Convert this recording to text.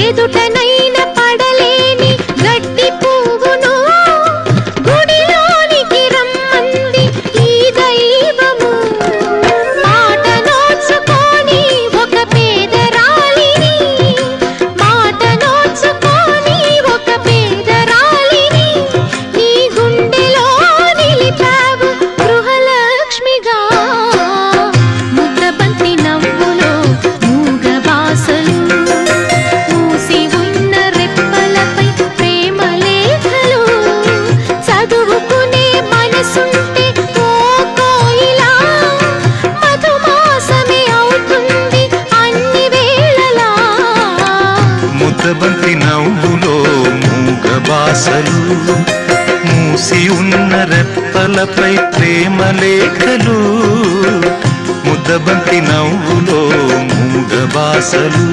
ఎదుటనైన పడలేని గడ్డి పువ్వును గుడిలోనికి రమ్మంది ఈ దైవము. మాట నోచుకొని ఒక పేదరాలిని, మాట నోచుకొని ఒక పేదరాలిని నీ గుండెలో నిలిపావు గృహలక్ష్మిగా. ముద్దబంతి నవ్వులో మూగ బాసలు, మూసి ఉన్న రెప్పలపై ప్రేమ లేఖలు, చదువుకునే మనసుంటే ఓ కోయిలా మధుమాసమే అవుతుంది అన్ని వేళలా. ముద్దబంతి నవ్వులో మూగ బాసలు, మూసి ఉన్న రెప్పలపై ప్రేమ లేఖలు, ముద్దబంతి నవ్వులో మూగ బాసలు.